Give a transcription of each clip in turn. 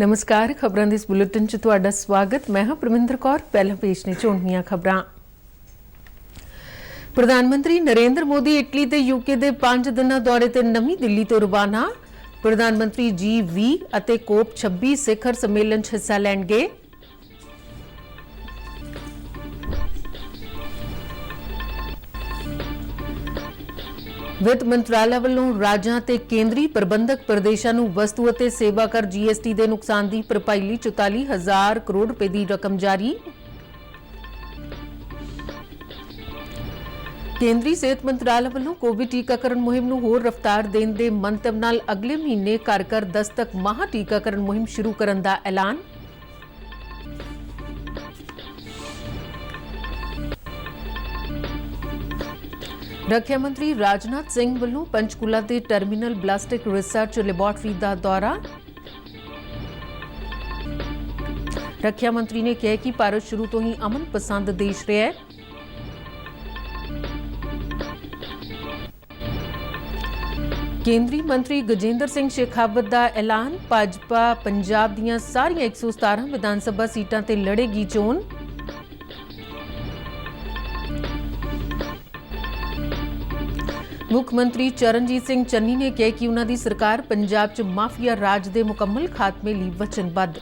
नमस्कार, खबरां दे इस बुलेटिन च तुहाडा स्वागत। मैं हां परमिंदर कौर। पहला पेश ने चोणवीआं खबरां। प्रधानमंत्री नरेंद्र मोदी इटली ते यूके दे 5 दिनां दौरे ते नवीं दिल्ली तो रवाना। प्रधानमंत्री G20 ਅਤੇ कोप 26 ਸਿਖਰ सम्मेलन च हिस्सा लैणगे। ਵਿੱਤ ਮੰਤਰਾਲਾ ਵੱਲੋਂ ਰਾਜਾਂ ਤੇ ਕੇਂਦਰੀ ਪ੍ਰਬੰਧਕ ਪ੍ਰਦੇਸ਼ਾਂ ਨੂੰ ਵਸਤੂ ਅਤੇ ਸੇਵਾ ਕਰ GST ਦੇ ਨੁਕਸਾਨ ਦੀ ਭਰਪਾਈ ਲਈ 44,000 ਕਰੋੜ ਰੁਪਏ ਦੀ ਰਕਮ ਜਾਰੀ। ਕੇਂਦਰੀ ਸਿਹਤ ਮੰਤਰਾਲਾ ਵੱਲੋਂ ਕੋਵਿਡ ਟੀਕਾਕਰਨ ਮੁਹਿੰਮ ਨੂੰ ਹੋਰ ਰਫ਼ਤਾਰ ਦੇਣ ਦੇ ਮੰਤਵ ਨਾਲ ਅਗਲੇ ਮਹੀਨੇ ਘਰ ਘਰ ਦਸਤਕ ਮਹਾ ਟੀਕਾਕਰਨ ਮੁਹਿੰਮ ਸ਼ੁਰੂ ਕਰਨ ਦਾ ਐਲਾਨ। ਰੱਖਿਆ ਮੰਤਰੀ ਰਾਜਨਾਥ ਸਿੰਘ ਵੱਲੋਂ ਪੰਚਕੂਲਾ ਦੇ ਟਰਮੀਨਲ ਬਲਾਸਟਿਕ ਰਿਸਰਚ ਲੈਬੋਰਟਰੀ ਦਾ ਦੌਰਾ। ਰੱਖਿਆ ਮੰਤਰੀ ਨੇ ਕਿਹਾ ਕਿ ਭਾਰਤ ਸ਼ੁਰੂ ਤੋਂ ਹੀ ਅਮਨ ਪਸੰਦ ਦੇਸ਼ ਰਿਹਾ ਹੈ। ਕੇਂਦਰੀ ਮੰਤਰੀ ਗਜੇਂਦਰ ਸਿੰਘ ਸ਼ੇਖਾਵਤ ਦਾ ਐਲਾਨ। ਭਾਜਪਾ ਪੰਜਾਬ ਦੀਆਂ ਸਾਰੀਆਂ 117 ਵਿਧਾਨ ਸਭਾ ਸੀਟਾਂ ਤੇ ਲੜੇਗੀ ਚੋਣ। ਮੁੱਖ ਮੰਤਰੀ ਚਰਨਜੀਤ ਸਿੰਘ ਚੰਨੀ ਨੇ ਕਿਹਾ ਕਿ ਉਨ੍ਹਾਂ ਦੀ ਸਰਕਾਰ ਪੰਜਾਬ 'ਚ ਮਾਫੀਆ ਰਾਜ ਦੇ ਮੁਕੰਮਲ ਖਾਤਮੇ ਲਈ ਵਚਨਬੱਧ।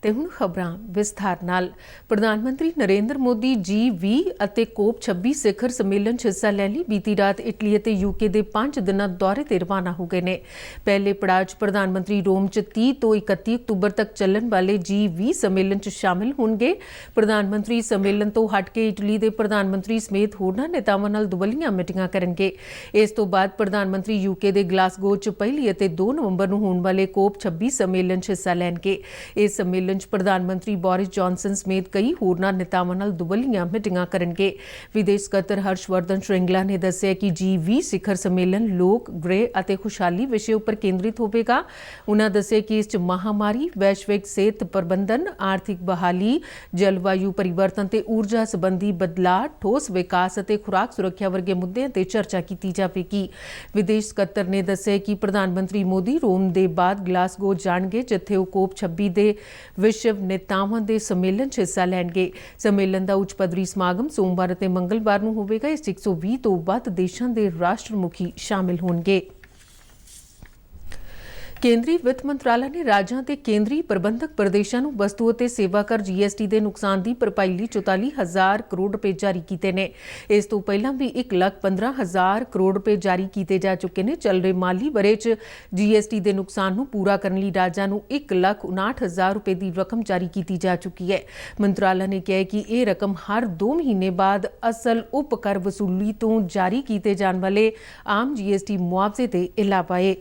ਤੇ ਹੁਣ ਖਬਰਾਂ ਵਿਸਥਾਰ ਨਾਲ। ਪ੍ਰਧਾਨ ਮੰਤਰੀ ਨਰਿੰਦਰ ਮੋਦੀ G20 ਅਤੇ ਕੋਪ 26 ਸਿਖਰ ਸੰਮੇਲਨ 'ਚ ਹਿੱਸਾ ਲੈਣ ਲਈ ਬੀਤੀ ਰਾਤ ਇਟਲੀ ਅਤੇ ਯੂਕੇ ਦੇ 5 ਦਿਨਾਂ ਦੌਰੇ ਤੇ ਰਵਾਨਾ ਹੋ ਗਏ ਨੇ। ਪਹਿਲੇ ਪੜਾਅ 'ਚ ਪ੍ਰਧਾਨ ਮੰਤਰੀ ਰੋਮ 'ਚ 30 ਤੋਂ 31 ਅਕਤੂਬਰ ਤੱਕ ਚੱਲਣ ਵਾਲੇ G20 ਸੰਮੇਲਨ 'ਚ ਸ਼ਾਮਿਲ ਹੋਣਗੇ। ਪ੍ਰਧਾਨ ਮੰਤਰੀ ਸੰਮੇਲਨ ਤੋਂ ਹਟ ਕੇ ਇਟਲੀ ਦੇ ਪ੍ਰਧਾਨ ਮੰਤਰੀ ਸਮੇਤ ਹੋਰਨਾਂ ਨੇਤਾਵਾਂ ਨਾਲ ਦੁਵੱਲੀਆਂ ਮੀਟਿੰਗਾਂ ਕਰਨਗੇ। ਇਸ ਤੋਂ ਬਾਅਦ ਪ੍ਰਧਾਨ ਮੰਤਰੀ ਯੂਕੇ ਦੇ ਗਲਾਸਗੋ 'ਚ 1 ਅਤੇ 2 ਨਵੰਬਰ ਨੂੰ ਹੋਣ ਵਾਲੇ ਕੋਪ 26 ਸੰਮੇਲਨ 'ਚ ਹਿੱਸਾ ਲੈਣਗੇ। ਇਸ ਸੰਮੇਲਨ 'ਚ ਪ੍ਰਧਾਨ ਮੰਤਰੀ ਬੋਰਿਸ ਜੌਨਸਨ ਸਮੇਤ ਕਈ ਹੋਰਨਾਂ ਨੇਤਾਵਾਂ ਨਾਲ ਦੁਵੱਲੀਆਂ ਮੀਟਿੰਗਾਂ ਕਰਨਗੇ। ਵਿਦੇਸ਼ ਸਕੱਤਰ ਹਰਸ਼ਵਰਧਨ ਸ਼੍ਰਿੰਗਲਾ ਨੇ ਦੱਸਿਆ ਕਿ G20 ਸਿਖਰ ਸੰਮੇਲਨ ਲੋਕ, ਗ੍ਰਹਿ ਅਤੇ ਖੁਸ਼ਹਾਲੀ ਵਿਸ਼ੇ ਉੱਪਰ ਕੇਂਦਰਿਤ ਹੋਵੇਗਾ। ਉਨ੍ਹਾਂ ਦੱਸਿਆ ਕਿ ਇਸ 'ਚ ਮਹਾਮਾਰੀ, ਵੈਸ਼ਵਿਕ ਸਿਹਤ ਪ੍ਰਬੰਧਨ, ਆਰਥਿਕ ਬਹਾਲੀ, ਜਲਵਾਯੂ ਪਰਿਵਰਤਨ ਤੇ ਊਰਜਾ ਸੰਬੰਧੀ ਬਦਲਾਅ, ਠੋਸ ਵਿਕਾਸ ਅਤੇ ਖੁਰਾਕ ਸੁਰੱਖਿਆ ਵਰਗੇ ਮੁੱਦਿਆਂ ਤੇ ਚਰਚਾ ਕੀਤੀ ਜਾਵੇਗੀ। ਵਿਦੇਸ਼ ਸਕੱਤਰ ਨੇ ਦੱਸਿਆ ਕਿ ਪ੍ਰਧਾਨ ਮੰਤਰੀ ਮੋਦੀ ਰੋਮ ਦੇ ਬਾਅਦ ਗਲਾਸਗੋ ਜਾਣਗੇ, ਜਿੱਥੇ ਉਹ ਕੋਪ 26 ਦੇ ਵਿਸ਼ਵ ਨੇਤਾਵਾਂ ਦੇ ਸੰਮੇਲਨ 'ਚ ਹਿੱਸਾ ਲੈਣਗੇ। ਸੰਮੇਲਨ ਦਾ ਉੱਚ ਪੱਧਰੀ ਸਮਾਗਮ ਸੋਮਵਾਰ ਅਤੇ ਮੰਗਲਵਾਰ ਨੂੰ ਹੋਵੇਗਾ। ਇਸ 'ਚ 120 ਤੋਂ ਵੱਧ ਦੇਸ਼ਾਂ ਦੇ ਰਾਸ਼ਟਰ ਮੁਖੀ ਸ਼ਾਮਿਲ ਹੋਣਗੇ। ਕੇਂਦਰੀ ਵਿੱਤ ਮੰਤਰਾਲਾ ਨੇ ਰਾਜਾਂ ਤੇ ਕੇਂਦਰੀ ਪ੍ਰਬੰਧਕ ਪ੍ਰਦੇਸ਼ਾਂ ਨੂੰ ਵਸਤੂ ਅਤੇ ਸੇਵਾ ਕਰ GST ਦੇ ਨੁਕਸਾਨ ਦੀ ਭਰਪਾਈ ਲਈ 44,000 ਕਰੋੜ ਰੁਪਏ ਜਾਰੀ ਕੀਤੇ ਨੇ। ਇਸ ਤੋਂ ਪਹਿਲਾਂ ਵੀ 1,15,000 ਕਰੋੜ ਰੁਪਏ ਜਾਰੀ ਕੀਤੇ ਜਾ ਚੁੱਕੇ ਨੇ। ਚੱਲ ਰਹੇ ਮਾਲੀ ਵਰ੍ਹੇ 'ਚ GST ਦੇ ਨੁਕਸਾਨ ਨੂੰ ਪੂਰਾ ਕਰਨ ਲਈ ਰਾਜਾਂ ਨੂੰ 1,59,000 ਰੁਪਏ ਦੀ ਰਕਮ ਜਾਰੀ ਕੀਤੀ ਜਾ ਚੁੱਕੀ ਹੈ। ਮੰਤਰਾਲਾ ਨੇ ਕਿਹਾ ਕਿ ਇਹ ਰਕਮ ਹਰ 2 ਮਹੀਨੇ ਬਾਅਦ ਅਸਲ ਉਪ ਕਰ ਵਸੂਲੀ ਤੋਂ ਜਾਰੀ ਕੀਤੇ ਜਾਣ ਵਾਲੇ ਆਮ GST ਮੁਆਵਜ਼ੇ ਦੇ ਇਲਾਵਾ ਹੈ।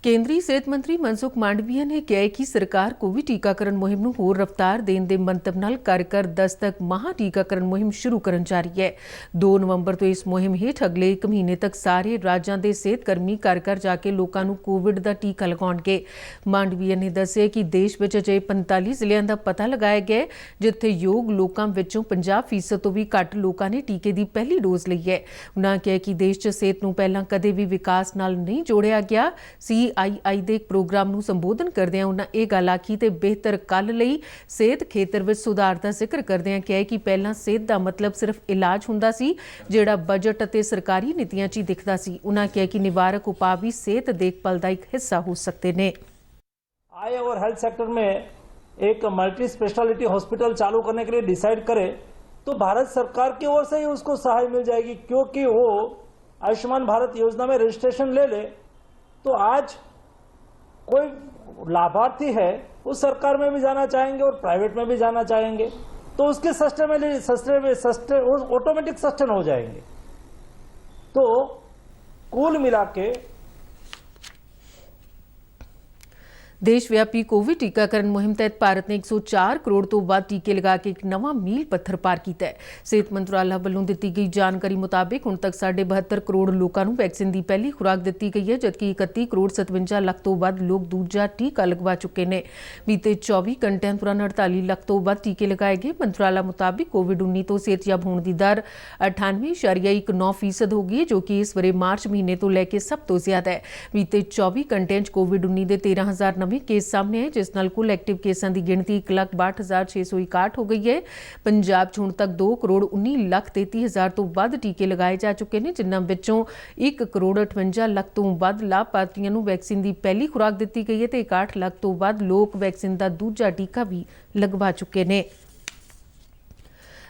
ਕੇਂਦਰੀ ਸਿਹਤ ਮੰਤਰੀ ਮਨਸੁਖ ਮਾਂਡਵੀਆ ਨੇ ਕਿਹਾ ਕਿ ਸਰਕਾਰ ਕੋਵਿਡ ਟੀਕਾਕਰਨ ਮੁਹਿੰਮ ਨੂੰ ਹੋਰ ਰਫ਼ਤਾਰ ਦੇਣ ਦੇ ਮੰਤਵ ਨਾਲ ਘਰ ਘਰ ਦਸਤਕ ਮਹਾ ਟੀਕਾਕਰਨ ਮੁਹਿੰਮ ਸ਼ੁਰੂ ਕਰਨ ਜਾ ਰਹੀ ਹੈ। 2 ਨਵੰਬਰ ਤੋਂ ਇਸ ਮੁਹਿੰਮ ਹੇਠ ਅਗਲੇ 1 ਮਹੀਨੇ ਤੱਕ ਸਾਰੇ ਰਾਜਾਂ ਦੇ ਸਿਹਤ ਕਰਮੀ ਘਰ ਘਰ ਜਾ ਕੇ ਲੋਕਾਂ ਨੂੰ ਕੋਵਿਡ ਦਾ ਟੀਕਾ ਲਗਾਉਣਗੇ। ਮਾਂਡਵੀਆ ਨੇ ਦੱਸਿਆ ਕਿ ਦੇਸ਼ ਵਿੱਚ ਅਜੇ 45 ਜ਼ਿਲ੍ਹਿਆਂ ਦਾ ਪਤਾ ਲਗਾਇਆ ਗਿਆ, ਜਿੱਥੇ ਯੋਗ ਲੋਕਾਂ ਵਿੱਚੋਂ 50% ਤੋਂ ਵੀ ਘੱਟ ਲੋਕਾਂ ਨੇ ਟੀਕੇ ਦੀ ਪਹਿਲੀ ਡੋਜ਼ ਲਈ ਹੈ। ਉਨ੍ਹਾਂ ਕਿਹਾ ਕਿ ਦੇਸ਼ 'ਚ ਸਿਹਤ ਨੂੰ ਪਹਿਲਾਂ ਕਦੇ ਵੀ ਵਿਕਾਸ ਨਾਲ ਨਹੀਂ ਜੋੜਿਆ ਗਿਆ। CII ਦੇ ਇੱਕ ਪ੍ਰੋਗਰਾਮ ਨੂੰ ਸੰਬੋਧਨ ਕਰਦਿਆਂ ਉਨ੍ਹਾਂ ਇਹ ਗੱਲ ਆਖੀ ਤੇ ਬਿਹਤਰ ਕੱਲ੍ਹ ਲਈ ਸਿਹਤ ਖੇਤਰ ਵਿੱਚ ਸੁਧਾਰ ਦਾ ਜ਼ਿਕਰ ਕਰਦਿਆਂ ਕਿਹਾ ਕਿ ਪਹਿਲਾਂ ਸਿਹਤ ਦਾ ਮਤਲਬ ਸਿਰਫ ਇਲਾਜ ਹੁੰਦਾ ਸੀ, ਜਿਹੜਾ ਬਜਟ ਅਤੇ ਸਰਕਾਰੀ ਨੀਤੀਆਂ 'ਚ ਹੀ ਦਿਖਦਾ ਸੀ। ਉਨ੍ਹਾਂ ਕਿਹਾ ਕਿ ਨਿਵਾਰਕ ਉਪਾਅ ਵੀ ਸਿਹਤ ਦੇਖਭਾਲ ਦਾ ਇੱਕ ਹਿੱਸਾ ਹੋ ਸਕਦੇ ਨੇ। आय और हेल्थ सेक्टर में एक मल्टी स्पेशलिटी हॉस्पिटल चालू करने के लिए डिसाइड करे तो भारत सरकार की ओर से ही उसको सहाय मिल जाएगी, क्योंकि वो आयुष्मान भारत योजना में रजिस्ट्रेशन ले ले तो आज कोई लाभार्थी है वो सरकार में भी जाना चाहेंगे और प्राइवेट में भी जाना चाहेंगे, तो उसके ऑटोमेटिक सस्टेन हो जाएंगे। तो कुल मिला के ਦੇਸ਼-ਵਿਆਪੀ ਕੋਵਿਡ ਟੀਕਾਕਰਨ ਮੁਹਿੰਮ ਤਹਿਤ ਭਾਰਤ ਨੇ 104 ਕਰੋੜ ਤੋਂ ਵੱਧ ਟੀਕੇ ਲਗਾ ਕੇ ਇੱਕ ਨਵਾਂ ਮੀਲ ਪੱਥਰ ਪਾਰ ਕੀਤਾ ਹੈ। ਸਿਹਤ ਮੰਤਰਾਲਾ ਵੱਲੋਂ ਦਿੱਤੀ ਗਈ ਜਾਣਕਾਰੀ ਮੁਤਾਬਿਕ ਹੁਣ ਤੱਕ 72.5 ਕਰੋੜ ਲੋਕਾਂ ਨੂੰ ਵੈਕਸੀਨ ਦੀ ਪਹਿਲੀ ਖੁਰਾਕ ਦਿੱਤੀ ਗਈ ਹੈ, ਜਦਕਿ 31 ਕਰੋੜ 57 ਲੱਖ ਤੋਂ ਵੱਧ ਲੋਕ ਦੂਜਾ ਟੀਕਾ ਲਗਵਾ ਚੁੱਕੇ ਨੇ। ਬੀਤੇ 24 ਘੰਟਿਆਂ ਦੌਰਾਨ 48 ਲੱਖ ਤੋਂ ਵੱਧ ਟੀਕੇ ਲਗਾਏ ਗਏ। ਮੰਤਰਾਲਾ ਮੁਤਾਬਿਕ ਕੋਵਿਡ-19 ਤੋਂ ਸਿਹਤਯਾਬ ਹੋਣ ਦੀ ਦਰ 98.19% ਹੋ ਗਈ ਹੈ, ਜੋ ਕਿ ਇਸ ਵਰੇ ਮਾਰਚ ਮਹੀਨੇ ਤੋਂ ਲੈ ਕੇ ਸਭ ਤੋਂ ਜ਼ਿਆਦਾ ਹੈ। ਬੀਤੇ 24 ਘੰਟਿਆਂ 'ਚ ਕੋਵਿਡ-19 ਦੇ 13,000 ਨਵੇਂ ਕੇਸ ਸਾਹਮਣੇ ਆਏ, ਜਿਸ ਨਾਲ ਕੁੱਲ ਐਕਟਿਵ ਕੇਸਾਂ ਦੀ ਗਿਣਤੀ 1,62,661 ਹੋ ਗਈ ਹੈ। ਪੰਜਾਬ 'ਚ ਹੁਣ ਤੱਕ 2,19,33,000 ਤੋਂ ਵੱਧ ਟੀਕੇ ਲਗਾਏ ਜਾ ਚੁੱਕੇ ਨੇ, ਜਿਨ੍ਹਾਂ ਵਿੱਚੋਂ 1,58 ਲੱਖ ਤੋਂ ਵੱਧ ਲਾਭਪਾਤਰੀਆਂ ਨੂੰ ਵੈਕਸੀਨ ਦੀ ਪਹਿਲੀ ਖੁਰਾਕ ਦਿੱਤੀ ਗਈ ਹੈ ਤੇ 61 ਲੱਖ ਤੋਂ ਵੱਧ ਲੋਕ ਵੈਕਸੀਨ ਦਾ ਦੂਜਾ ਟੀਕਾ ਵੀ ਲਗਵਾ ਚੁੱਕੇ ਨੇ।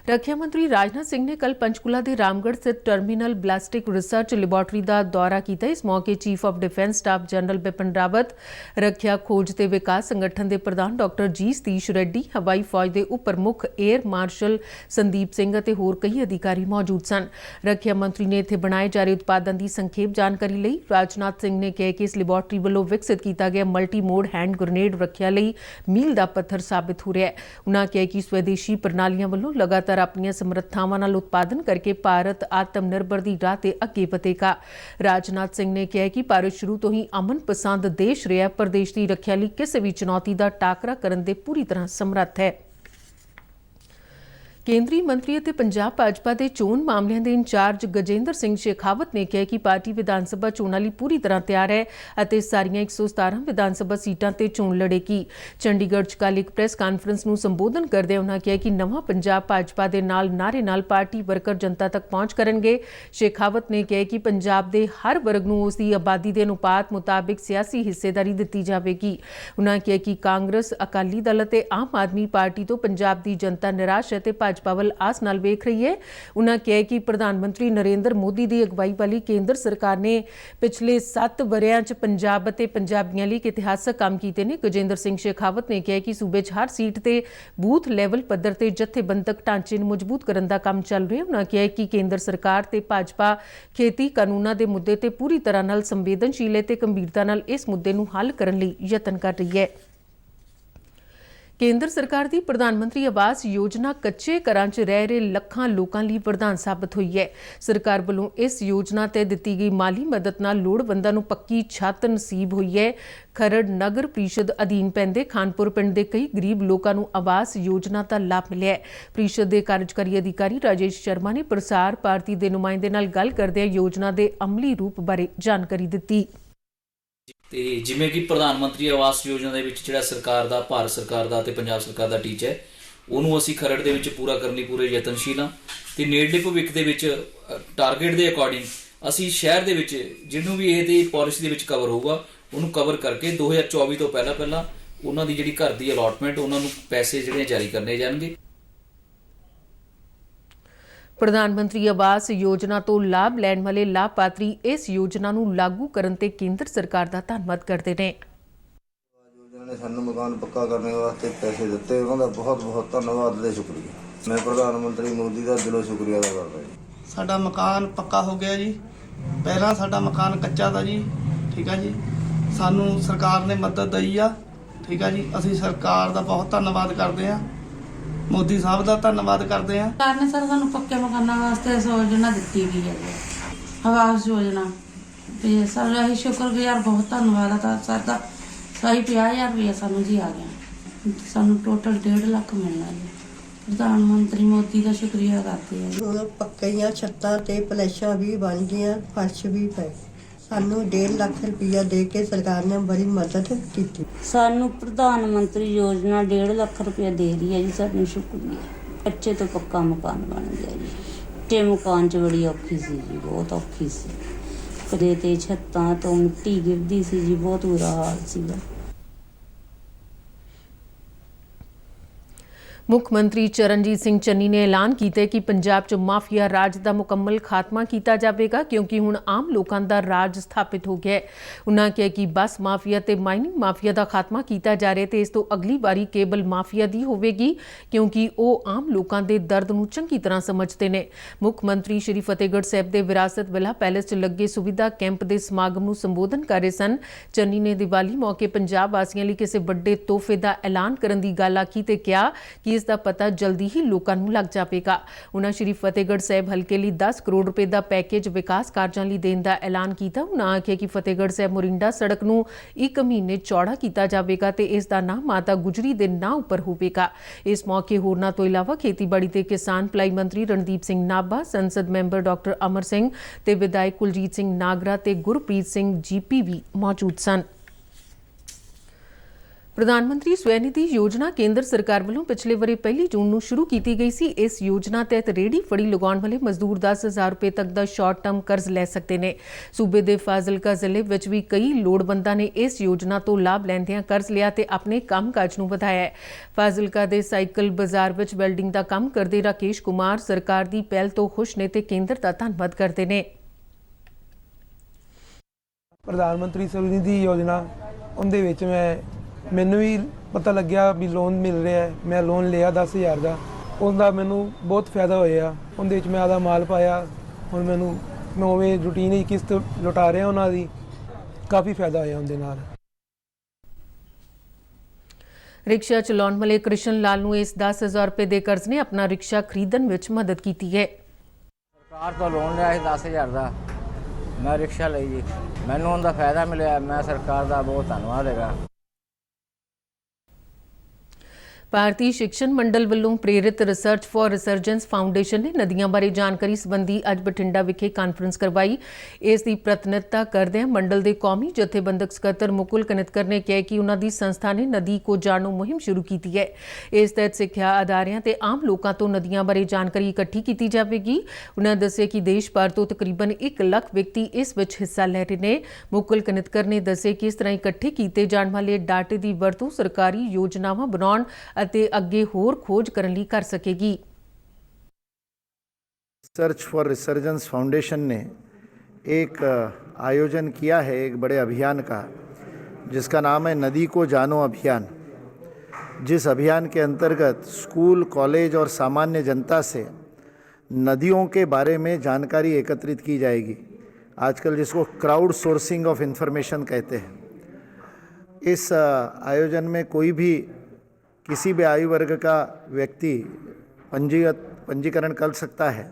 ਰੱਖਿਆ ਮੰਤਰੀ ਰਾਜਨਾਥ ਸਿੰਘ ਨੇ ਕੱਲ ਪੰਚਕੂਲਾ ਦੇ ਰਾਮਗੜ੍ਹ ਸਥਿਤ ਟਰਮੀਨਲ ਬੈਲਿਸਟਿਕ ਰਿਸਰਚ ਲੈਬੋਰਟਰੀ ਦਾ ਦੌਰਾ ਕੀਤਾ। ਇਸ ਮੌਕੇ chief of defence staff general Bipin Rawat, ਰੱਖਿਆ ਖੋਜ ਤੇ ਵਿਕਾਸ ਸੰਗਠਨ ਦੇ ਪ੍ਰਧਾਨ ਡਾਕਟਰ ਜੀ ਸਤੀਸ਼ ਰੈੱਡੀ, ਹਵਾਈ ਫੌਜ ਦੇ ਉਪ ਪ੍ਰਮੁੱਖ ਏਅਰ ਮਾਰਸ਼ਲ ਸੰਦੀਪ ਸਿੰਘ ਅਤੇ ਹੋਰ ਕਈ ਅਧਿਕਾਰੀ ਮੌਜੂਦ ਸਨ। ਰੱਖਿਆ ਮੰਤਰੀ ਨੇ ਇੱਥੇ ਬਣਾਏ ਜਾ ਰਹੇ ਉਤਪਾਦਾਂ ਦੀ ਸੰਖੇਪ ਜਾਣਕਾਰੀ ਲਈ। ਰਾਜਨਾਥ ਸਿੰਘ ਨੇ ਕਿਹਾ ਕਿ ਇਸ ਲੈਬੋਰਟਰੀ ਵੱਲੋਂ ਵਿਕਸਿਤ ਕੀਤਾ ਗਿਆ ਮਲਟੀ ਮੋਡ ਹੈਂਡ ਗ੍ਰੇਨੇਡ ਰੱਖਿਆ ਲਈ ਮੀਲ ਦਾ ਪੱਥਰ ਸਾਬਿਤ ਹੋ ਰਿਹਾ ਹੈ। ਉਨ੍ਹਾਂ ਕਿਹਾ ਕਿ ਸਵੈਦੇਸ਼ੀ ਪ੍ਰਣਾਲੀਆਂ ਵੱਲੋਂ ਲਗਾਤਾਰ ਆਪਣੀਆਂ ਸਮਰੱਥਾਵਾਂ ਨਾਲ ਉਤਪਾਦਨ ਕਰਕੇ ਭਾਰਤ ਆਤਮ ਨਿਰਭਰ ਦੀ ਰਾਹ ਤੇ ਅੱਗੇ ਵਧੇਗਾ। ਰਾਜਨਾਥ ਸਿੰਘ ਨੇ ਕਿਹਾ ਕਿ ਭਾਰਤ ਸ਼ੁਰੂ ਤੋਂ ਹੀ ਅਮਨ ਪਸੰਦ ਦੇਸ਼ ਰਿਹਾ, ਪਰ ਦੇਸ਼ ਦੀ ਰੱਖਿਆ ਲਈ ਕਿਸੇ ਵੀ ਚੁਣੌਤੀ ਦਾ ਟਾਕਰਾ ਕਰਨ ਦੇ ਪੂਰੀ ਤਰ੍ਹਾਂ ਸਮਰੱਥ ਹੈ। ਕੇਂਦਰੀ ਮੰਤਰੀ ਅਤੇ ਪੰਜਾਬ ਭਾਜਪਾ ਦੇ ਚੋਣ ਮਾਮਲਿਆਂ ਦੇ ਇੰਚਾਰਜ ਗਜੇਂਦਰ ਸਿੰਘ ਸ਼ੇਖਾਵਤ ਨੇ ਕਿਹਾ ਕਿ ਪਾਰਟੀ ਵਿਧਾਨ ਸਭਾ ਚੋਣਾਂ ਲਈ ਪੂਰੀ ਤਰ੍ਹਾਂ ਤਿਆਰ ਹੈ ਅਤੇ ਸਾਰੀਆਂ 117 ਵਿਧਾਨ ਸਭਾ ਸੀਟਾਂ ਤੇ ਚੋਣ ਲੜੇਗੀ। ਚੰਡੀਗੜ੍ਹ 'ਚ ਕੱਲ੍ਹ ਇੱਕ ਪ੍ਰੈਸ ਕਾਨਫਰੰਸ ਨੂੰ ਸੰਬੋਧਨ ਕਰਦਿਆਂ ਉਨ੍ਹਾਂ ਕਿਹਾ ਕਿ ਨਵਾਂ ਪੰਜਾਬ ਭਾਜਪਾ ਦੇ ਨਾਅਰੇ ਨਾਲ ਪਾਰਟੀ ਵਰਕਰ ਜਨਤਾ ਤੱਕ ਪਹੁੰਚ ਕਰਨਗੇ। ਸ਼ੇਖਾਵਤ ਨੇ ਕਿਹਾ ਕਿ ਪੰਜਾਬ ਦੇ ਹਰ ਵਰਗ ਨੂੰ ਉਸ ਦੀ ਆਬਾਦੀ ਦੇ ਅਨੁਪਾਤ ਮੁਤਾਬਿਕ ਸਿਆਸੀ ਹਿੱਸੇਦਾਰੀ ਦਿੱਤੀ ਜਾਵੇਗੀ। ਉਨ੍ਹਾਂ ਕਿਹਾ ਕਿ ਕਾਂਗਰਸ, ਅਕਾਲੀ ਦਲ ਅਤੇ ਆਮ ਆਦਮੀ ਪਾਰਟੀ ਤੋਂ ਪੰਜਾਬ ਦੀ ਜਨਤਾ ਨਿਰਾਸ਼ ਹੈ ਤੇ ਭਾਜਪਾ ਵੱਲ ਆਸ ਨਾਲ ਵੇਖ ਰਹੀ ਹੈ। ਉਨ੍ਹਾਂ ਕਿਹਾ ਕਿ ਪ੍ਰਧਾਨ ਮੰਤਰੀ ਨਰਿੰਦਰ ਮੋਦੀ ਦੀ ਅਗਵਾਈ ਵਾਲੀ ਕੇਂਦਰ ਸਰਕਾਰ ਨੇ ਪਿਛਲੇ 7 ਵਰ੍ਹਿਆਂ 'ਚ ਪੰਜਾਬ ਅਤੇ ਪੰਜਾਬੀਆਂ ਲਈ ਇਤਿਹਾਸਕ ਕੰਮ ਕੀਤੇ ਨੇ। ਗਜੇਂਦਰ ਸਿੰਘ ਸ਼ੇਖਾਵਤ ਨੇ ਕਿਹਾ ਕਿ ਸੂਬੇ 'ਚ ਹਰ ਸੀਟ ਤੇ ਬੂਥ ਲੈਵਲ ਪੱਧਰ ਤੇ ਜਥੇਬੰਦਕ ਢਾਂਚੇ ਨੂੰ ਮਜ਼ਬੂਤ ਕਰਨ ਦਾ ਕੰਮ ਚੱਲ ਰਿਹਾ। ਉਨ੍ਹਾਂ ਕਿਹਾ ਕਿ ਕੇਂਦਰ ਸਰਕਾਰ ਤੇ ਭਾਜਪਾ ਖੇਤੀ ਕਾਨੂੰਨਾਂ ਦੇ ਮੁੱਦੇ ਤੇ ਪੂਰੀ ਤਰ੍ਹਾਂ ਨਾਲ ਸੰਵੇਦਨਸ਼ੀਲ ਹੈ ਤੇ ਗੰਭੀਰਤਾ ਨਾਲ ਇਸ ਮੁੱਦੇ ਨੂੰ ਹੱਲ ਕਰਨ ਲਈ ਯਤਨ ਕਰ ਰਹੀ ਹੈ। ਕੇਂਦਰ ਸਰਕਾਰ ਦੀ ਪ੍ਰਧਾਨ ਮੰਤਰੀ ਆਵਾਸ ਯੋਜਨਾ ਕੱਚੇ ਘਰਾਂ 'ਚ ਰਹਿ ਰਹੇ ਲੱਖਾਂ ਲੋਕਾਂ ਲਈ ਵਰਦਾਨ ਸਾਬਤ ਹੋਈ ਹੈ। ਸਰਕਾਰ ਵੱਲੋਂ ਇਸ ਯੋਜਨਾ ਤੇ ਦਿੱਤੀ ਗਈ ਮਾਲੀ ਮਦਦ ਨਾਲ ਲੋੜਵੰਦਾਂ ਨੂੰ ਪੱਕੀ ਛੱਤ ਨਸੀਬ ਹੋਈ ਹੈ। ਖਰੜ ਨਗਰ ਪ੍ਰੀਸ਼ਦ ਅਧੀਨ ਪੈਂਦੇ ਖਾਨਪੁਰ ਪਿੰਡ ਦੇ ਕਈ ਗਰੀਬ ਲੋਕਾਂ ਨੂੰ ਆਵਾਸ ਯੋਜਨਾ ਦਾ ਲਾਭ ਮਿਲਿਆ ਹੈ। ਪ੍ਰੀਸ਼ਦ ਦੇ ਕਾਰਜਕਾਰੀ ਅਧਿਕਾਰੀ ਰਾਜੇਸ਼ ਸ਼ਰਮਾ ਨੇ ਪ੍ਰਸਾਰ ਭਾਰਤੀ ਦੇ ਨੁਮਾਇੰਦੇ ਨਾਲ ਗੱਲ ਕਰਦਿਆਂ ਯੋਜਨਾ ਦੇ ਅਮਲੀ ਰੂਪ ਬਾਰੇ ਜਾਣਕਾਰੀ ਦਿੱਤੀ। ਤੇ ਜਿਵੇਂ ਕਿ ਪ੍ਰਧਾਨ ਮੰਤਰੀ ਆਵਾਸ ਯੋਜਨਾ ਦੇ ਵਿੱਚ ਜਿਹੜਾ ਸਰਕਾਰ ਦਾ, ਭਾਰਤ ਸਰਕਾਰ ਦਾ ਤੇ ਪੰਜਾਬ ਸਰਕਾਰ ਦਾ ਟੀਚਾ ਹੈ, ਉਹਨੂੰ ਅਸੀਂ ਖਰੜ ਦੇ ਵਿੱਚ ਪੂਰਾ ਕਰਨ ਲਈ ਪੂਰੇ ਯਤਨਸ਼ੀਲ ਹਾਂ ਤੇ ਨੇੜਲੇ ਭਵਿੱਖ ਦੇ ਵਿੱਚ ਟਾਰਗੇਟ ਦੇ ਅਕੋਰਡਿੰਗ ਅਸੀਂ ਸ਼ਹਿਰ ਦੇ ਵਿੱਚ ਜਿਹਨੂੰ ਵੀ ਇਹਦੀ ਪਾਲਿਸੀ ਦੇ ਵਿੱਚ ਕਵਰ ਹੋਊਗਾ ਉਹਨੂੰ ਕਵਰ ਕਰਕੇ 2024 ਤੋਂ ਪਹਿਲਾਂ ਉਹਨਾਂ ਦੀ ਜਿਹੜੀ ਘਰ ਦੀ ਅਲਾਟਮੈਂਟ, ਉਹਨਾਂ ਨੂੰ ਪੈਸੇ ਜਿਹੜੇ ਜਾਰੀ ਕਰਨੇ ਜਾਣਗੇ। ਪ੍ਰਧਾਨ ਮੰਤਰੀ ਆਵਾਸ ਯੋਜਨਾ ਤੋਂ ਲਾਭ ਲੈਣ ਵਾਲੇ ਲਾਭਪਾਤਰੀ ਇਸ ਯੋਜਨਾ ਨੂੰ ਲਾਗੂ ਕਰਨ ਤੇ ਕੇਂਦਰ ਸਰਕਾਰ ਦਾ ਧੰਨਵਾਦ ਕਰਦੇ ਨੇ। ਯੋਜਨਾ ਨੇ ਸਾਨੂੰ ਮਕਾਨ ਪੱਕਾ ਕਰਨ ਵਾਸਤੇ ਪੈਸੇ ਦਿੱਤੇ, ਉਹਨਾਂ ਦਾ ਬਹੁਤ ਬਹੁਤ ਧੰਨਵਾਦ ਤੇ ਸ਼ੁਕਰੀਆ। ਮੈਂ ਪ੍ਰਧਾਨ ਮੰਤਰੀ ਮੋਦੀ ਦਾ ਦਿਲੋਂ ਸ਼ੁਕਰੀਆ ਅਦਾ ਕਰਦਾ ਜੀ। ਸਾਡਾ ਮਕਾਨ ਪੱਕਾ ਹੋ ਗਿਆ ਜੀ। ਪਹਿਲਾਂ ਸਾਡਾ ਮਕਾਨ ਕੱਚਾ ਤਾ ਜੀ, ਠੀਕ ਆ ਜੀ। ਸਾਨੂੰ ਸਰਕਾਰ ਨੇ ਮਦਦ ਦਈ ਆ, ਠੀਕ ਆ ਜੀ। ਅਸੀਂ ਸਰਕਾਰ ਦਾ ਬਹੁਤ ਧੰਨਵਾਦ ਕਰਦੇ ਆ, ਮੋਦੀ ਸਾਹਿਬ ਦਾ ਧੰਨਵਾਦ ਕਰਦੇ ਆ। ਸਰਕਾਰ ਨੇ ਸਰ ਸਾਨੂੰ ਪੱਕੇ ਮਕਾਨਾਂ ਵਾਸਤੇ ਯੋਜਨਾ ਦਿੱਤੀ ਗਈ ਹੈ ਜੀ, ਆਵਾਸ ਯੋਜਨਾ। ਤੇ ਸਰ ਅਸੀਂ ਸ਼ੁਕਰਗੁਜ਼ਾਰ, ਬਹੁਤ ਧੰਨਵਾਦ ਆ ਤਾਂ ਸਰ ਦਾ। ਸਹੀ 50,000 ਰੁਪਏ ਸਾਨੂੰ ਜੀ ਆ ਗਿਆ, ਸਾਨੂੰ ਟੋਟਲ 1.5 ਲੱਖ ਮਿਲਣਾ ਜੀ। ਪ੍ਰਧਾਨ ਮੰਤਰੀ ਮੋਦੀ ਦਾ ਸ਼ੁਕਰੀਆ ਕਰਦੇ ਆ। ਹੁਣ ਪੱਕੀਆਂ ਛੱਤਾਂ ਤੇ ਪਲੈਸ਼ਾਂ ਵੀ ਬਣ ਗਈਆਂ, ਫਰਸ਼ ਵੀ ਪਏ। ਸਾਨੂੰ 1.5 ਲੱਖ ਰੁਪਇਆ ਦੇ ਕੇ ਸਰਕਾਰ ਨੇ ਬੜੀ ਮਦਦ ਕੀਤੀ। ਸਾਨੂੰ ਪ੍ਰਧਾਨ ਮੰਤਰੀ ਯੋਜਨਾ 1.5 ਲੱਖ ਰੁਪਇਆ ਦੇ ਰਹੀ ਹੈ ਜੀ, ਸਾਨੂੰ ਸ਼ੁਕਰੀਆ। ਕੱਚੇ ਤੋਂ ਪੱਕਾ ਮਕਾਨ ਬਣ ਗਿਆ ਜੀ। ਕੱਚੇ ਮਕਾਨ 'ਚ ਬੜੀ ਔਖੀ ਸੀ ਜੀ, ਬਹੁਤ ਔਖੀ ਸੀ। ਕਦੇ ਤੇ ਛੱਤਾਂ ਤੋਂ ਮਿੱਟੀ ਗਿਰਦੀ ਸੀ ਜੀ, ਬਹੁਤ ਬੁਰਾ ਹਾਲ ਸੀਗਾ। ਮੁੱਖ ਮੰਤਰੀ ਚਰਨਜੀਤ ਸਿੰਘ ਚੰਨੀ ਨੇ ਐਲਾਨ ਕੀਤਾ ਕਿ ਪੰਜਾਬ 'ਚ ਮਾਫੀਆ ਰਾਜ ਦਾ ਮੁਕੰਮਲ ਖਾਤਮਾ ਕੀਤਾ ਜਾਵੇਗਾ ਕਿਉਂਕਿ ਹੁਣ ਆਮ ਲੋਕਾਂ ਦਾ ਰਾਜ ਸਥਾਪਿਤ ਹੋ ਗਿਆ ਹੈ। ਉਨ੍ਹਾਂ ਕਿਹਾ ਕਿ ਬੱਸ ਮਾਫੀਆ ਤੇ ਮਾਈਨਿੰਗ ਮਾਫੀਆ ਦਾ ਖਾਤਮਾ ਕੀਤਾ ਜਾ ਰਿਹਾ ਤੇ ਇਸ ਤੋਂ ਅਗਲੀ ਵਾਰੀ ਕੇਬਲ ਮਾਫੀਆ ਦੀ ਹੋਵੇਗੀ ਕਿਉਂਕਿ ਉਹ ਆਮ ਲੋਕਾਂ ਦੇ ਦਰਦ ਨੂੰ ਚੰਗੀ ਤਰ੍ਹਾਂ ਸਮਝਦੇ ਨੇ। ਮੁੱਖ ਮੰਤਰੀ ਸ਼੍ਰੀ ਫਤਿਹਗੜ੍ਹ ਸਾਹਿਬ ਦੇ ਵਿਰਾਸਤ ਵਿਲਾ ਪੈਲੇਸ 'ਚ ਲੱਗੇ ਸੁਵਿਧਾ ਕੈਂਪ ਦੇ ਸਮਾਗਮ ਨੂੰ ਸੰਬੋਧਨ ਕਰ ਰਹੇ ਸਨ। ਚੰਨੀ ਨੇ ਦੀਵਾਲੀ ਮੌਕੇ ਪੰਜਾਬ ਵਾਸੀਆਂ ਲਈ ਕਿਸੇ ਵੱਡੇ ਤੋਹਫੇ ਦਾ ਐਲਾਨ ਕਰਨ ਦੀ ਗੱਲ ਆਖੀ ਤੇ ਕਿਹਾ ਕਿ ਇਸ ਦਾ ਪਤਾ ਜਲਦੀ ਹੀ ਲੋਕਾਂ ਨੂੰ ਲੱਗ ਜਾਵੇਗਾ। ਉਨ੍ਹਾਂ ਸ਼੍ਰੀ ਫਤਿਹਗੜ੍ਹ ਸਾਹਿਬ ਹਲਕੇ ਲਈ 10 ਕਰੋੜ ਰੁਪਏ ਦਾ ਪੈਕੇਜ ਵਿਕਾਸ ਕਾਰਜਾਂ ਲਈ ਦੇਣ ਦਾ ਐਲਾਨ ਕੀਤਾ। ਉਨ੍ਹਾਂ ਆਖਿਆ ਕਿ ਫਤਿਹਗੜ੍ਹ ਸਾਹਿਬ ਮੋਰਿੰਡਾ ਸੜਕ ਨੂੰ 1 ਮਹੀਨੇ ਚੌੜਾ ਕੀਤਾ ਜਾਵੇਗਾ ਤੇ ਇਸ ਦਾ ਨਾਂ ਮਾਤਾ ਗੁਜਰੀ ਦੇ ਨਾਂ ਉੱਪਰ ਹੋਵੇਗਾ। ਇਸ ਮੌਕੇ ਹੋਰਨਾਂ ਤੋਂ ਇਲਾਵਾ ਖੇਤੀਬਾੜੀ ਤੇ ਕਿਸਾਨ ਭਲਾਈ ਮੰਤਰੀ ਰਣਦੀਪ ਸਿੰਘ ਨਾਭਾ, ਸੰਸਦ ਮੈਂਬਰ ਡਾਕਟਰ ਅਮਰ ਸਿੰਘ ਤੇ ਵਿਧਾਇਕ ਕੁਲਜੀਤ ਸਿੰਘ ਨਾਗਰਾ ਤੇ ਗੁਰਪ੍ਰੀਤ ਸਿੰਘ GP ਵੀ ਮੌਜੂਦ ਸਨ। ਪ੍ਰਧਾਨ ਮੰਤਰੀ ਸਵੈਨਿਧੀ ਯੋਜਨਾ ਕੇਂਦਰ ਸਰਕਾਰ ਵੱਲੋਂ ਪਿਛਲੇ ਵਰੇ 1 ਜੂਨ ਨੂੰ ਸ਼ੁਰੂ ਕੀਤੀ ਗਈ ਸੀ। ਇਸ ਯੋਜਨਾ ਤਹਿਤ ਰੇਹੜੀ ਫੜੀ ਲਗਾਉਣ ਵਾਲੇ ਮਜ਼ਦੂਰ 10,000 ਰੁਪਏ ਤੱਕ ਦਾ ਸ਼ਾਰਟ ਟਰਮ ਕਰਜ਼ ਲੈ ਸਕਦੇ ਨੇ। ਸੂਬੇ ਦੇ ਫਾਜ਼ਿਲਕਾ ਜ਼ਿਲ੍ਹੇ ਵਿੱਚ ਵੀ ਕਈ ਲੋੜਵੰਦਾਂ ਨੇ ਇਸ ਯੋਜਨਾ ਤੋਂ ਲਾਭ ਲੈਂਦਿਆਂ ਕਰਜ਼ ਲਿਆ ਤੇ ਆਪਣੇ ਕੰਮਕਾਜ ਨੂੰ ਵਧਾਇਆ ਹੈ। ਫਾਜ਼ਿਲਕਾ ਦੇ ਸਾਈਕਲ ਬਾਜ਼ਾਰ ਵਿੱਚ ਵੈਲਡਿੰਗ ਦਾ ਕੰਮ ਕਰਦੇ ਰਾਕੇਸ਼ ਕੁਮਾਰ ਸਰਕਾਰ ਦੀ ਪਹਿਲ ਤੋਂ ਖੁਸ਼ ਨੇ ਤੇ ਕੇਂਦਰ ਦਾ ਧੰਨਵਾਦ ਕਰਦੇ ਨੇ। ਪ੍ਰਧਾਨ ਮੰਤਰੀ ਸਵੈਨਿਧੀ ਯੋਜਨਾ ਉਹਦੇ ਵਿੱਚ ਮੈਨੂੰ ਵੀ ਪਤਾ ਲੱਗਿਆ ਵੀ ਲੋਨ ਮਿਲ ਰਿਹਾ ਹੈ। ਮੈਂ ਲੋਨ ਲਿਆ 10,000 ਦਾ, ਉਹਦਾ ਮੈਨੂੰ ਬਹੁਤ ਫਾਇਦਾ ਹੋਇਆ। ਉਹਦੇ ਵਿੱਚ ਮੈਂ ਆਦਾ ਮਾਲ ਪਾਇਆ। ਹੁਣ ਮੈਨੂੰ ਮੈਂ ਉਵੇਂ ਰੂਟੀਨ ਹੀ ਕਿਸ਼ਤ ਲੁਟਾ ਰਿਹਾ ਉਹਨਾਂ ਦੀ, ਕਾਫੀ ਫਾਇਦਾ ਹੋਇਆ ਉਹਦੇ ਨਾਲ। ਰਿਕਸ਼ਾ ਚਲਾਉਣ ਵਾਲੇ ਕ੍ਰਿਸ਼ਨ ਲਾਲ ਨੂੰ ਇਸ 10,000 ਰੁਪਏ ਦੇ ਕਰਜ਼ ਨੇ ਆਪਣਾ ਰਿਕਸ਼ਾ ਖਰੀਦਣ ਵਿੱਚ ਮਦਦ ਕੀਤੀ ਹੈ। ਸਰਕਾਰ ਤੋਂ ਲੋਨ ਲਿਆ ਸੀ 10,000 ਦਾ, ਮੈਂ ਰਿਕਸ਼ਾ ਲਈ ਜੀ, ਮੈਨੂੰ ਉਹਦਾ ਫਾਇਦਾ ਮਿਲਿਆ। ਮੈਂ ਸਰਕਾਰ ਦਾ ਬਹੁਤ ਧੰਨਵਾਦ ਹੈਗਾ। ਭਾਰਤੀ ਸਿੱਖਿਆ ਮੰਡਲ ਵੱਲੋਂ ਪ੍ਰੇਰਿਤ ਰਿਸਰਚ ਫਾਰ ਰਿਸਰਜੈਂਸ ਫਾਊਂਡੇਸ਼ਨ ਨੇ ਨਦੀਆਂ ਬਾਰੇ ਜਾਣਕਾਰੀ ਸੰਬੰਧੀ ਅੱਜ ਬਠਿੰਡਾ ਵਿਖੇ ਕਾਨਫਰੰਸ ਕਰਵਾਈ। ਇਸ ਦੀ ਪ੍ਰਤੀਨਿਧਤਾ ਕਰਦਿਆਂ ਮੰਡਲ ਦੇ ਕੌਮੀ ਜਥੇਬੰਦਕ ਸਕੱਤਰ ਮੁਕੁਲ ਕਨਿਤਕਰ ਨੇ ਕਿਹਾ ਕਿ ਉਹਨਾਂ ਦੀ ਸੰਸਥਾ ਨੇ ਨਦੀ ਕੋ ਜਾਣੋ ਮੁਹਿੰਮ ਸ਼ੁਰੂ ਕੀਤੀ ਹੈ। ਇਸ ਤਹਿਤ ਸਿੱਖਿਆ ਅਦਾਰਿਆਂ ਤੇ ਆਮ ਲੋਕਾਂ ਤੋਂ ਨਦੀਆਂ ਬਾਰੇ ਜਾਣਕਾਰੀ ਇਕੱਠੀ ਕੀਤੀ ਜਾਵੇਗੀ। ਉਹਨਾਂ ਦੱਸਿਆ ਕਿ ਦੇਸ਼ ਭਰ ਤੋਂ ਤਕਰੀਬਨ 1 ਲੱਖ ਵਿਅਕਤੀ ਇਸ ਵਿੱਚ ਹਿੱਸਾ ਲੈ ਰਹੇ ਨੇ। ਮੁਕੁਲ ਕਨਿਤਕਰ ਨੇ ਦੱਸਿਆ ਕਿ ਇਸ ਤਰ੍ਹਾਂ ਇਕੱਠੇ ਕੀਤੇ ਜਾਣ ਵਾਲੇ ਡਾਟੇ ਦੀ ਵਰਤੋਂ ਸਰਕਾਰੀ ਯੋਜਨਾਵਾਂ ਬਣਾਉਣ ਅਤੇ ਅੱਗੇ ਹੋਰ ਖੋਜ ਕਰਨ ਲਈ ਕਰ ਸਕੇਗੀ। सर्च फॉर रिसर्जेंस फाउंडेशन ने एक आयोजन किया है एक बड़े अभियान का, जिसका नाम है नदी को जानो अभियान। जिस अभियान के अंतर्गत स्कूल, कॉलेज और सामान्य जनता से नदियों के बारे में जानकारी एकत्रित की जाएगी। आजकल जिसको क्राउड सोर्सिंग ऑफ इंफॉर्मेशन कहते हैं। इस आयोजन में कोई भी किसी भी आयु वर्ग का व्यक्ति पंजीकरण कर सकता है,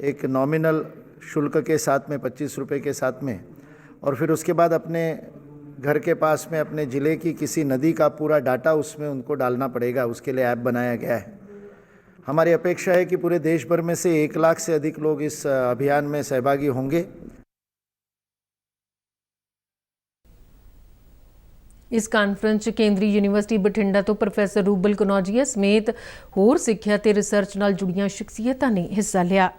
एक नॉमिनल शुल्क के साथ में 25 रुपये के साथ में। और फिर उसके बाद अपने घर के पास में अपने ज़िले की किसी नदी का पूरा डाटा उसमें उनको डालना पड़ेगा। उसके लिए ऐप बनाया गया है। हमारी अपेक्षा है कि पूरे देश भर में से 1 लाख से अधिक लोग इस अभियान में सहभागी होंगे। इस कानफ्रेंस केंद्रीय यूनिवर्सिटी बठिंडा तो प्रोफैसर रूबल कनौजिया समेत होर सिक्ख्या ते रिसर्च नाल जुड़ियां शख्सियतां ने हिस्सा लिया।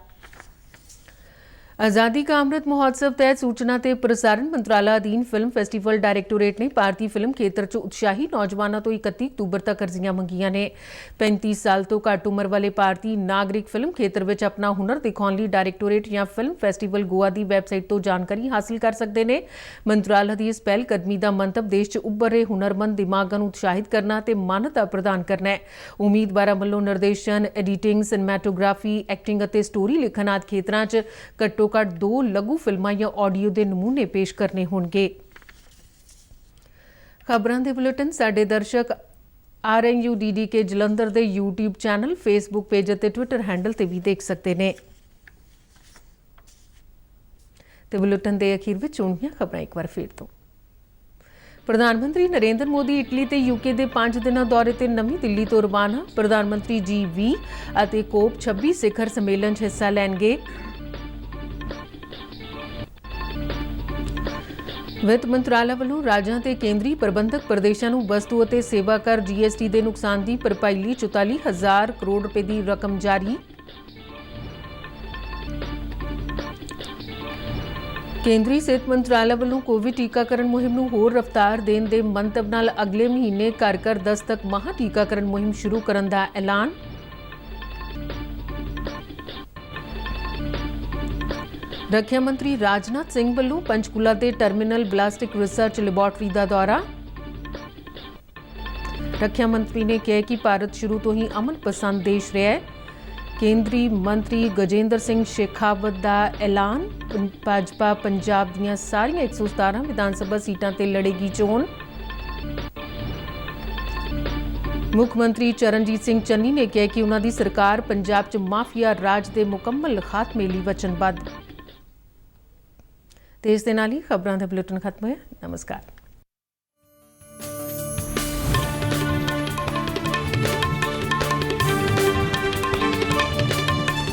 आज़ादी का अमृत महोत्सव तहत सूचना ते प्रसारण मंत्रालय अधीन फिल्म फैसटीवल डायरैक्टोरेट ने भारतीय फिल्म खेत्र च उत्साही नौजवानों तो 31 अक्तूबर तक अर्जियां मंगियां ने। 35 साल तो घੱਟ उम्र वाले भारतीय नागरिक फिल्म खेत्र में अपना हुनर दिखाने लिए डायरैक्टोरेट या फिल्म फैसटीवल गोवा की वैबसाइट तो जानकारी हासिल कर सकते हैं। मंत्रालय की इस पहलकदमी का मंतव देश च उभर रहे हुनरमंद दिमागां नूं उत्साहित करना ते मान्यता प्रदान करना है। उम्मीदवारों वालों निर्देशन, एडिटिंग, सिनेमैटोग्राफी, एक्टिंग और स्टोरी लिखण आदि खेत्रों च घट्टो घੱਟ 2 लघु फिल्मां या ऑडियो के नमूने पेश करने होंगे। खबरों के बुलेटिन साडे दर्शक RNUDD के जलंधर के यूट्यूब चैनल, फेसबुक पेज और ट्विटर हैंडल से भी देख सकते हैं। तो बुलेटिन के अखीर में चुनिया खबरें एक बार फिर तो। प्रधानमंत्री नरेंद्र मोदी इटली ते यूके के 5 दिनों दौरे ते नवी दिल्ली तो रवाना। प्रधानमंत्री G20 और COP 26 शिखर सम्मेलन हिस्सा लैणगे। ਵਿੱਤ ਮੰਤਰਾਲਾ ਵੱਲੋਂ ਰਾਜਾਂ ਤੇ ਕੇਂਦਰੀ ਪ੍ਰਬੰਧਕ ਪ੍ਰਦੇਸ਼ਾਂ ਨੂੰ ਵਸਤੂ ਅਤੇ ਸੇਵਾ ਕਰ GST ਦੇ ਨੁਕਸਾਨ ਦੀ ਭਰਪਾਈ ਲਈ 44,000 ਕਰੋੜ ਰੁਪਏ ਦੀ ਰਕਮ ਜਾਰੀ। ਕੇਂਦਰੀ ਸਿਹਤ ਮੰਤਰਾਲਾ ਵੱਲੋਂ ਕੋਵਿਡ ਟੀਕਾਕਰਨ ਮੁਹਿੰਮ ਨੂੰ ਹੋਰ ਰਫ਼ਤਾਰ ਦੇਣ ਦੇ ਮੰਤਵ ਨਾਲ ਅਗਲੇ ਮਹੀਨੇ ਘਰ ਘਰ ਦਸਤਕ ਮਹਾ ਟੀਕਾਕਰਨ ਮੁਹਿੰਮ ਸ਼ੁਰੂ ਕਰਨ ਦਾ ਐਲਾਨ। ਰੱਖਿਆ ਮੰਤਰੀ ਰਾਜਨਾਥ ਸਿੰਘ ਵੱਲੋਂ ਪੰਚਕੂਲਾ ਦੇ ਟਰਮੀਨਲ ਬਲਾਸਟਿਕ ਰਿਸਰਚ ਲੈਬੋਰਟਰੀ ਦਾ ਦੌਰਾ। ਰੱਖਿਆ ਮੰਤਰੀ ਨੇ ਕਿਹਾ ਕਿ ਭਾਰਤ ਸ਼ੁਰੂ ਤੋਂ ਹੀ ਅਮਨ ਪਸੰਦ ਦੇਸ਼ ਰਿਹਾ ਹੈ। ਕੇਂਦਰੀ ਮੰਤਰੀ ਗਜੇਂਦਰ ਸਿੰਘ ਸ਼ੇਖਾਵਤ ਦਾ ਐਲਾਨ। ਭਾਜਪਾ ਪੰਜਾਬ ਦੀਆਂ ਸਾਰੀਆਂ 117 ਵਿਧਾਨ ਸਭਾ ਸੀਟਾਂ ਤੇ ਲੜੇਗੀ ਚੋਣ। ਮੁੱਖ ਮੰਤਰੀ ਚਰਨਜੀਤ ਸਿੰਘ ਚੰਨੀ ਨੇ ਕਿਹਾ ਕਿ ਉਹਨਾਂ ਦੀ ਸਰਕਾਰ ਪੰਜਾਬ 'ਚ ਮਾਫੀਆ ਰਾਜ ਦੇ ਮੁਕੰਮਲ ਖਾਤਮੇ ਲਈ ਵਚਨਬੱਧ। ਤੇ ਇਸ ਦੇ ਨਾਲ ਹੀ ਖਬਰਾਂ ਦਾ ਬੁਲੇਟਿਨ ਖਤਮ ਹੋਇਆ। ਨਮਸਕਾਰ।